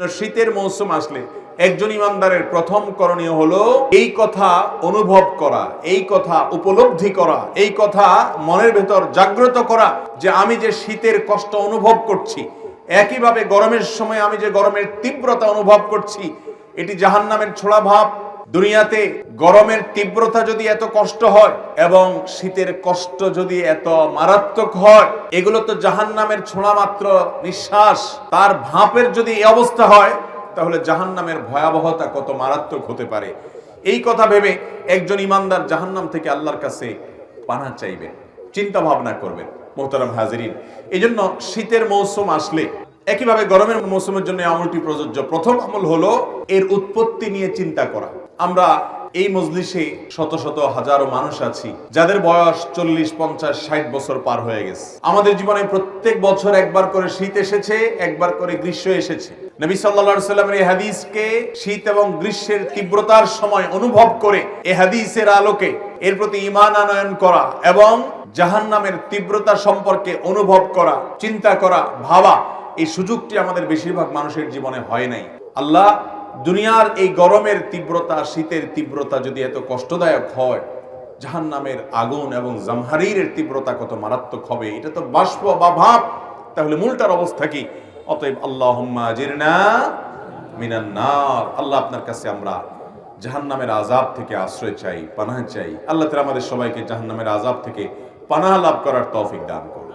শীতের মৌসুম আসলে একজন ইমানদারের প্রথম করণীয় হলো এই কথা অনুভব করা, এই কথা উপলব্ধি করা, এই কথা মনের ভেতর জাগ্রত করা যে আমি যে শীতের কষ্ট অনুভব করছি, একইভাবে গরমের সময় আমি যে গরমের তীব্রতা অনুভব করছি, এটি জাহান্নামের ছোড়া ভাব। দুনিয়াতে গরমের তীব্রতা যদি এত কষ্ট হয় এবং শীতের কষ্ট যদি এত মারাত্মক হয়, এগুলো তো জাহান্নামের ছোঁড়া মাত্র নিঃশ্বাস। তার ভাপের যদি এই অবস্থা হয়, তাহলে জাহান্নামের ভয়াবহতা কত মারাত্মক হতে পারে। এই কথা ভেবে একজন ইমানদার জাহান্নাম থেকে আল্লাহর কাছে পানাহ চাইবেন, চিন্তা ভাবনা করবেন। মোহতারাম হাজিরিন, এই জন্য শীতের মৌসুম আসলে একইভাবে গরমের মৌসুমের জন্য আমলটি প্রযোজ্য। প্রথম আমল হলো এর উৎপত্তি নিয়ে চিন্তা করা। আমরা এই মজলিসে শত শত হাজারো মানুষ আছি যাদের বয়স 40, 50, 60 বছর পার হয়ে গেছে। আমাদের জীবনে প্রত্যেক বছর একবার করে শীত এসেছে, একবার করে গ্রীষ্ম এসেছে। নবী সাল্লাল্লাহু আলাইহি সাল্লামের এই হাদিসকে শীত এবং গ্রীষ্মের তীব্রতার সময় অনুভব করে এই হাদিসের আলোকে এর প্রতি ঈমান আনয়ন করা এবং জাহান্নামের তীব্রতা সম্পর্কে অনুভব করা, চিন্তা করা, ভাবা, এই সুযোগটি আমাদের বেশিরভাগ মানুষের জীবনে হয় নাই। আল্লাহ দুনিয়ার এই গরমের তীব্রতা, শীতের তীব্রতা যদি এত কষ্টদায়ক হয়, জাহান্নামের আগুন এবং জামহারীরের তীব্রতা কত মারাত্মক হবে, এটা তো বাষ্প বা ভাব। তাহলে মূলটার অবস্থা কি? অতএব আল্লাহুম্মা আজিরনা মিনান নার, আল্লাহ আপনার কাছে আমরা জাহান্নামের আযাব থেকে আশ্রয় চাই, পানাহ চাই। আল্লাহ তাআলা আমাদের সবাইকে জাহান্নামের আযাব থেকে পানাহ লাভ করার তৌফিক দান করুন।